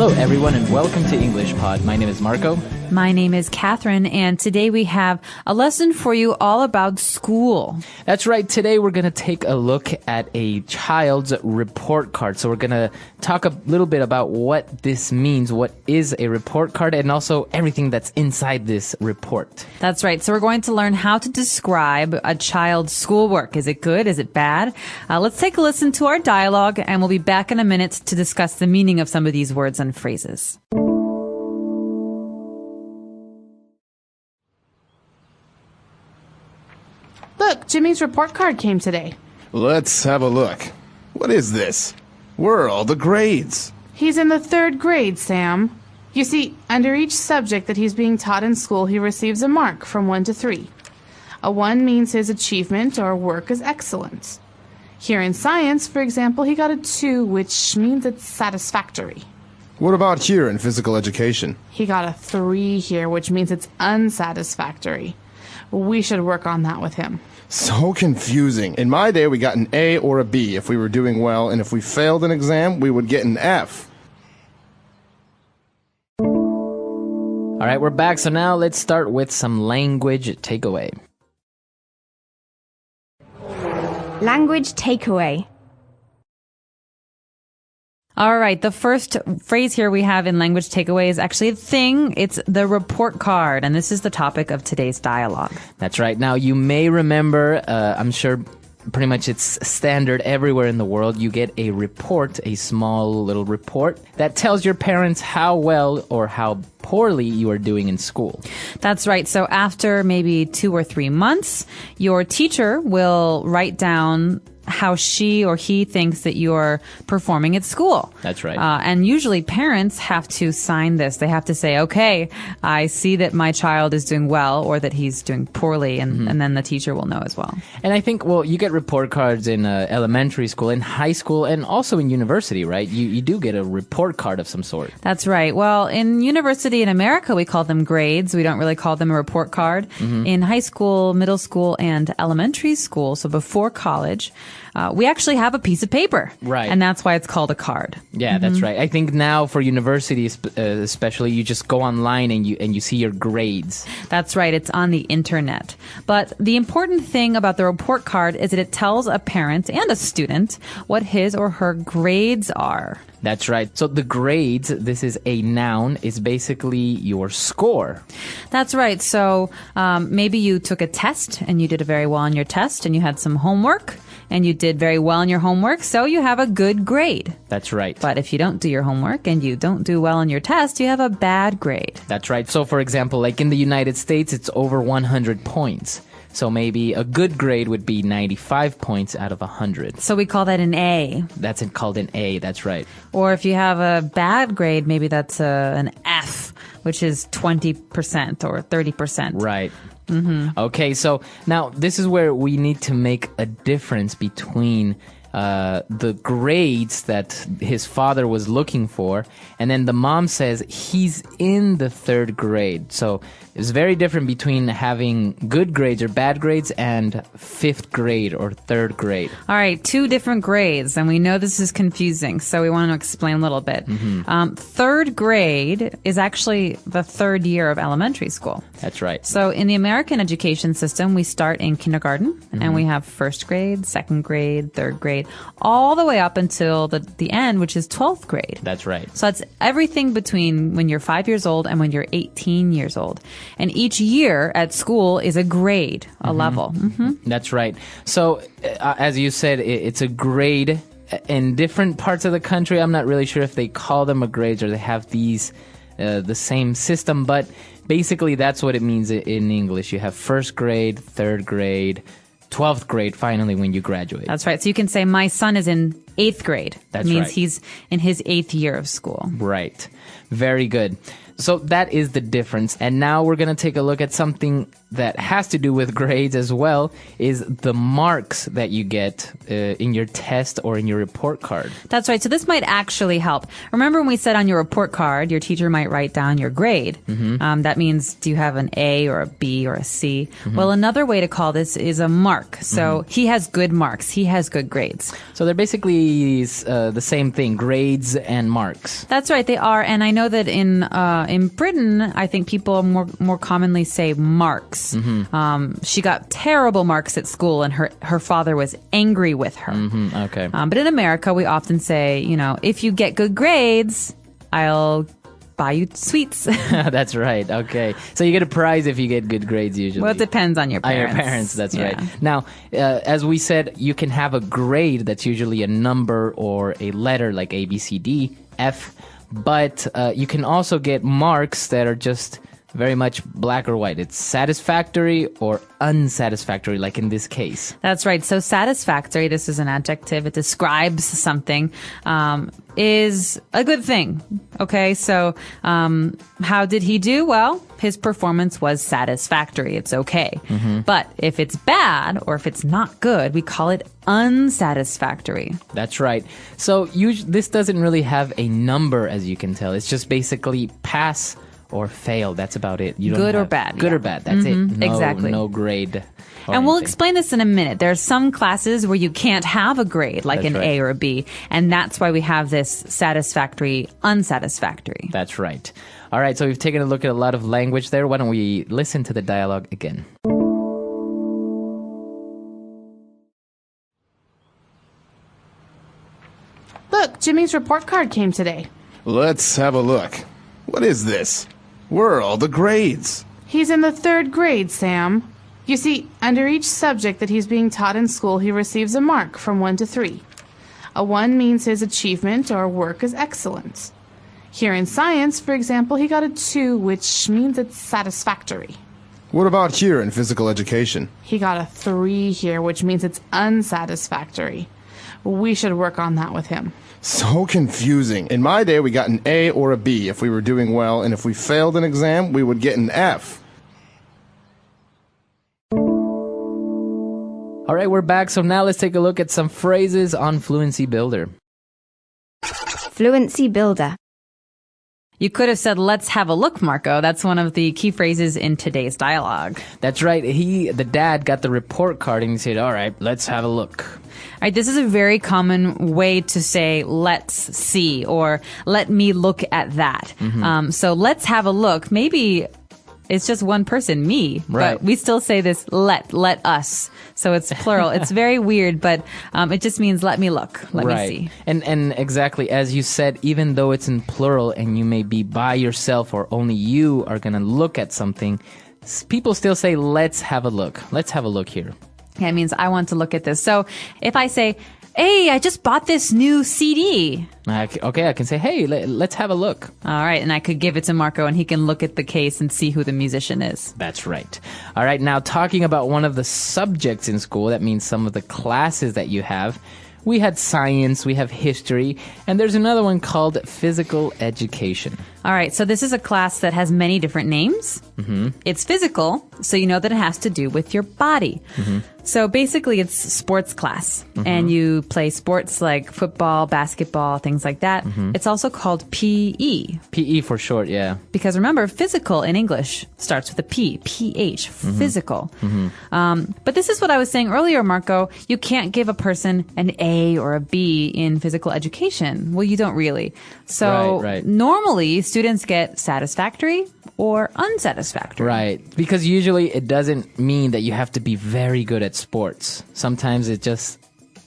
Hello, everyone, and welcome to EnglishPod. My name is Marco. My name is Catherine, and today we have a lesson for you all about school. That's right. Today we're going to take a look at a child's report card. So we're going to talk a little bit about what this means, what is a report card, and also everything that's inside this report. That's right. So we're going to learn how to describe a child's schoolwork. Is it good? Is it bad? Let's take a listen to our dialogue, and we'll be back in a minute to discuss the meaning of some of these words and phrases. Look, Jimmy's report card came today. Let's have a look. What is this? Where are all the grades? He's in the 3rd grade, Sam. You see, under each subject that he's being taught in school, he receives a mark from 1 to 3. A 1 means his achievement or work is excellent. Here in science, for example, he got a 2, which means it's satisfactory. What about here in physical education? He got a 3 here, which means it's unsatisfactory. We should work on that with him. So confusing. In my day, we got an A or a B if we were doing well, and if we failed an exam, we would get an F. All right, we're back. So now let's start with some language takeaway. Language takeaway. All right. The first phrase here we have in language takeaway is actually a thing. It's the report card. And this is the topic of today's dialogue. That's right. Now, you may remember, I'm sure pretty much it's standard everywhere in the world. You get a report, a small little report that tells your parents how well or how poorly you are doing in school. That's right. So after maybe 2 or 3 months, your teacher will write down how she or he thinks that you're performing at school. That's right. And usually parents have to sign this. They have to say, okay, I see that my child is doing well or that he's doing poorly, and then the teacher will know as well. And I think, well, you get report cards in elementary school, in high school, and also in university, right? You do get a report card of some sort. That's right. Well, in university in America, we call them grades. We don't really call them a report card. In high school, middle school, and elementary school, so before college, we actually have a piece of paper. Right. And that's why it's called a card. Yeah, that's right. I think now for universities especially, you just go online and you see your grades. That's right. It's on the internet. But the important thing about the report card is that it tells a parent and a student what his or her grades are. That's right. So the grades, this is a noun, is basically your score. That's right. So maybe you took a test and you did very well on your test and you had some homework and you did very well on your homework, so you have a good grade. That's right. But if you don't do your homework and you don't do well on your test, you have a bad grade. That's right. So for example, like in the United States, it's over 100 points. So maybe a good grade would be 95 points out of 100. So we call that an A. That's called an A, that's right. Or if you have a bad grade, maybe that's an F, which is 20% or 30%. Right. Okay, so now this is where we need to make a difference between the grades that his father was looking for, and then the mom says he's in the 3rd grade. So it's very different between having good grades or bad grades and 5th grade or 3rd grade. All right, 2 different grades, and we know this is confusing, so we want to explain a little bit. 3rd grade is actually the 3rd year of elementary school. That's right. So in the American education system, we start in kindergarten, and we have 1st grade, 2nd grade, 3rd grade, all the way up until the end, which is 12th grade. That's right. So that's everything between when you're 5 years old and when you're 18 years old. And each year at school is a grade, a level. That's right. So as you said, it's a grade. In different parts of the country, I'm not really sure if they call them a grades or they have these the same system, but basically that's what it means in English. You have 1st grade, 3rd grade, 12th grade finally when you graduate. That's right. So you can say, my son is in 8th grade. That's means right. He's in his 8th year of school. Right. Very good. So that is the difference. And now we're going to take a look at something that has to do with grades as well, is the marks that you get in your test or in your report card. That's right. So this might actually help. Remember when we said on your report card, your teacher might write down your grade. That means, do you have an A or a B or a C? Well, another way to call this is a mark. So he has good marks. He has good grades. So they're basically basically the same thing, grades and marks. That's right, they are. And I know that in Britain, I think people more commonly say marks. She got terrible marks at school, and her father was angry with her. Okay. But in America, we often say, if you get good grades, I'll buy you sweets. That's right. Okay. So you get a prize if you get good grades usually. Well, it depends on your parents. On your parents, that's Yeah. right. Now, as we said, you can have a grade that's usually a number or a letter like A, B, C, D, F, but you can also get marks that are just very much black or white. It's satisfactory or unsatisfactory, like in this case. That's right. So satisfactory, this is an adjective. It describes something, is a good thing. Okay. So, how did he do? Well, his performance was satisfactory. It's okay. But if it's bad or if it's not good, we call it unsatisfactory. That's right. So this doesn't really have a number, as you can tell. It's just basically pass or fail. That's about it. You don't Good or have- bad, Good yeah. or bad. That's it. No, exactly. No grade. or And we'll anything. explain this in a minute. There are some classes where you can't have a grade, like That's an right. A or a B. And that's why we have this satisfactory, unsatisfactory. That's right. All right. So we've taken a look at a lot of language there. Why don't we listen to the dialogue again? Look, Jimmy's report card came today. Let's have a look. What is this? Where are all the grades? He's in the 3rd grade, Sam. You see, under each subject that he's being taught in school, he receives a mark from 1 to 3. A 1 means his achievement or work is excellent. Here in science, for example, he got a 2, which means it's satisfactory. What about here in physical education? He got a 3 here, which means it's unsatisfactory. We should work on that with him. So confusing. In my day, we got an A or a B if we were doing well, and if we failed an exam, we would get an F. All right, we're back. So now let's take a look at some phrases on Fluency Builder. Fluency Builder. You could have said, let's have a look, Marco. That's one of the key phrases in today's dialogue. That's right. The dad got the report card and he said, all right, let's have a look. All right, this is a very common way to say, let's see, or let me look at that. So let's have a look. Maybe it's just one person, me, Right. but we still say this, let us. So it's plural. It's very weird, but it just means let me look, let me see. And exactly, as you said, even though it's in plural and you may be by yourself or only you are going to look at something, people still say, let's have a look. Let's have a look here. Yeah, it means I want to look at this. So if I say, hey, I just bought this new CD. Okay, I can say, hey, let's have a look. All right, and I could give it to Marco and he can look at the case and see who the musician is. That's right. All right, now talking about one of the subjects in school, that means some of the classes that you have. We had science, we have history, and there's another one called physical education. All right, so this is a class that has many different names. It's physical, so you know that it has to do with your body. So basically it's sports class, and you play sports like football, basketball, things like that. It's also called PE. PE for short, yeah. Because remember, physical in English starts with a P, P-H, physical. But this is what I was saying earlier, Marco. You can't give a person an A or a B in physical education. Well, you don't really. So Right. normally students get satisfactory or unsatisfactory. Right, because usually it doesn't mean that you have to be very good at sports. Sometimes it just,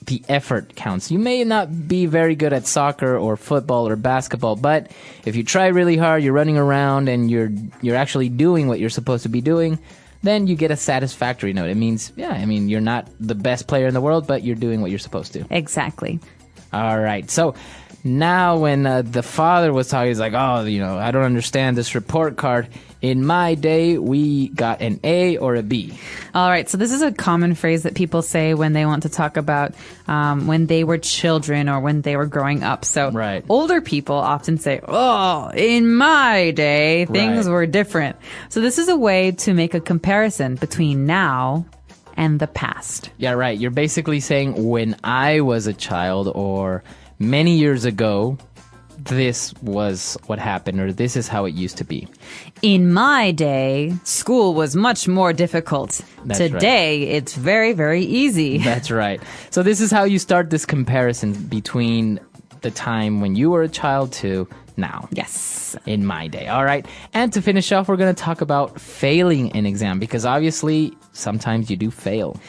the effort counts. You may not be very good at soccer or football or basketball, but if you try really hard, you're running around and you're actually doing what you're supposed to be doing, then you get a satisfactory note. It means, you're not the best player in the world, but you're doing what you're supposed to. Exactly. All right, so now when the father was talking, he's like, I don't understand this report card. In my day, we got an A or a B. All right, so this is a common phrase that people say when they want to talk about when they were children or when they were growing up. So Right. older people often say, oh, in my day, things Right. were different. So this is a way to make a comparison between now and the past. Yeah, right. You're basically saying when I was a child or many years ago, this was what happened, or this is how it used to be. In my day, school was much more difficult. That's right. Today, it's very, very easy. That's right. So this is how you start this comparison between the time when you were a child to now. Yes. In my day. All right. And to finish off, we're going to talk about failing an exam, because obviously sometimes you do fail.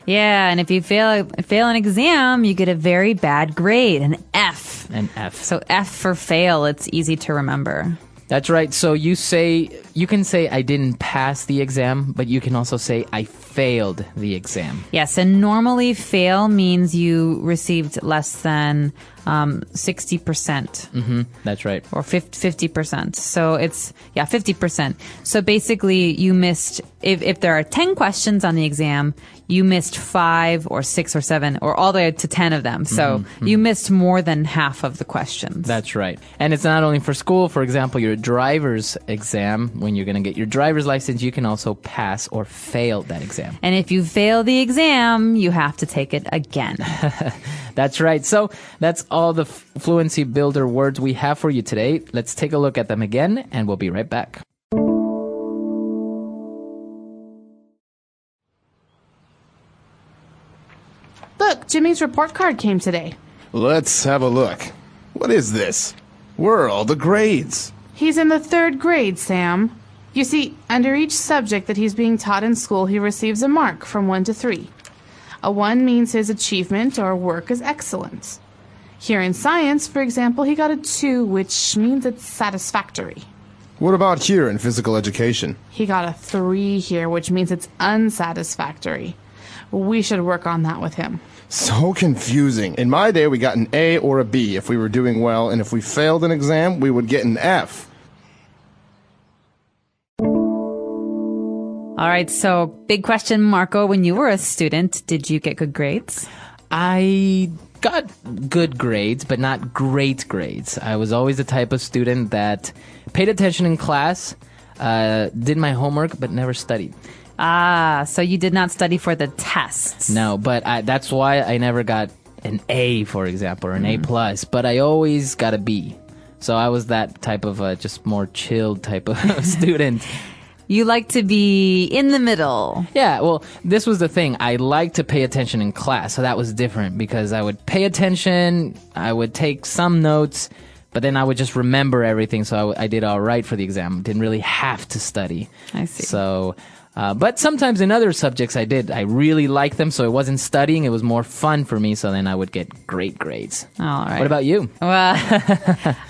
Yeah, and if you fail an exam, you get a very bad grade, an F. An F. So F for fail, it's easy to remember. That's right. So you can say I didn't pass the exam, but you can also say I failed the exam. Yes, and normally fail means you received less than 60%. That's right. Or 50%. So it's, 50%. So basically you missed, if there are 10 questions on the exam, you missed 5 or 6 or 7 or all the way to 10 of them. So you missed more than half of the questions. That's right. And it's not only for school. For example, your driver's exam, when you're going to get your driver's license, you can also pass or fail that exam. And if you fail the exam, you have to take it again. That's right. So that's all the fluency builder words we have for you today. Let's take a look at them again, and we'll be right back. Look, Jimmy's report card came today. Let's have a look. What is this? Where are all the grades? He's in the 3rd grade, Sam. You see, under each subject that he's being taught in school, he receives a mark from 1 to 3. A 1 means his achievement or work is excellent. Here in science, for example, he got a 2, which means it's satisfactory. What about here in physical education? He got a 3 here, which means it's unsatisfactory. We should work on that with him. So confusing. In my day, we got an A or a B if we were doing well, and if we failed an exam, we would get an F. All right, so big question, Marco. When you were a student, did you get good grades? I got good grades, but not great grades. I was always the type of student that paid attention in class, did my homework, but never studied. Ah, so you did not study for the tests. No, but that's why I never got an A, for example, or an A+, but I always got a B. So I was that type of just more chilled type of student. You like to be in the middle. Yeah, well, this was the thing. I liked to pay attention in class, so that was different because I would pay attention, I would take some notes, but then I would just remember everything, so I did all right for the exam. Didn't really have to study. I see. So, but sometimes in other subjects I did. I really liked them, so it wasn't studying. It was more fun for me, so then I would get great grades. All right. What about you? Well,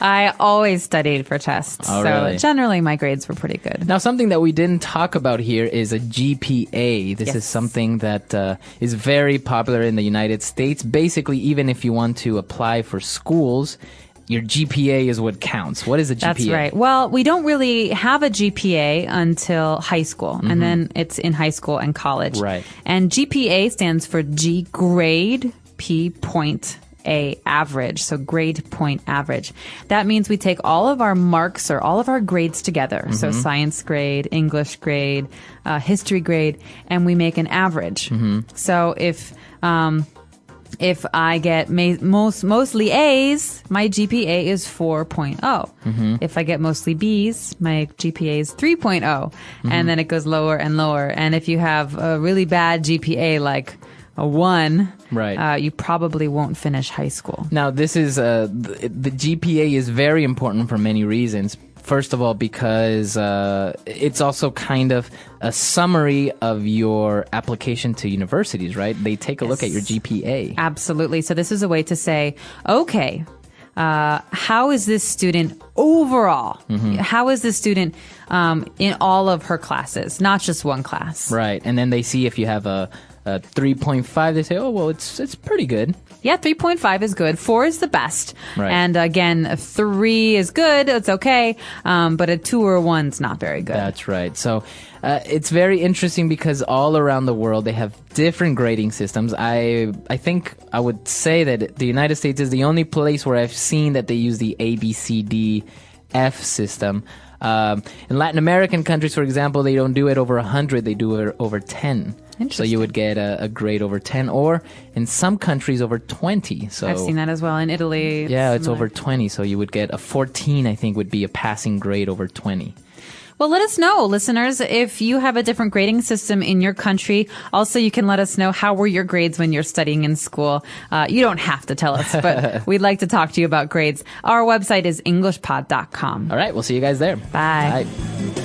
I always studied for tests. Oh, so really? Generally my grades were pretty good. Now, something that we didn't talk about here is a GPA. This is something that is very popular in the United States. Basically, even if you want to apply for schools, your GPA is what counts. What is a GPA? That's right. Well, we don't really have a GPA until high school, and then it's in high school and college. Right. And GPA stands for G grade, P point, A average. So grade point average. That means we take all of our marks or all of our grades together. So science grade, English grade, history grade, and we make an average. So if I get mostly A's, my GPA is 4.0. If I get mostly B's, my GPA is 3.0. And then it goes lower and lower. And if you have a really bad GPA, like a 1, right, you probably won't finish high school. Now, this is the GPA is very important for many reasons. First of all, because it's also kind of a summary of your application to universities, right? They take a look at your GPA. Absolutely. So this is a way to say, okay, how is this student overall? How is this student in all of her classes, not just one class? Right. And then they see if you have a 3.5, they say, oh, well, it's pretty good. Yeah, 3.5 is good. 4 is the best. Right. And again, a 3 is good. It's okay. But a 2 or a 1 is not very good. That's right. So it's very interesting because all around the world, they have different grading systems. I think I would say that the United States is the only place where I've seen that they use the A, B, C, D, F system. In Latin American countries, for example, they don't do it over 100, they do it over 10. So you would get a grade over 10, or in some countries over 20. So I've seen that as well in Italy. It's over 20. So you would get a 14, I think, would be a passing grade over 20. Well, let us know, listeners, if you have a different grading system in your country. Also, you can let us know how were your grades when you're studying in school. You don't have to tell us, but we'd like to talk to you about grades. Our website is EnglishPod.com. All right, we'll see you guys there. Bye. Bye.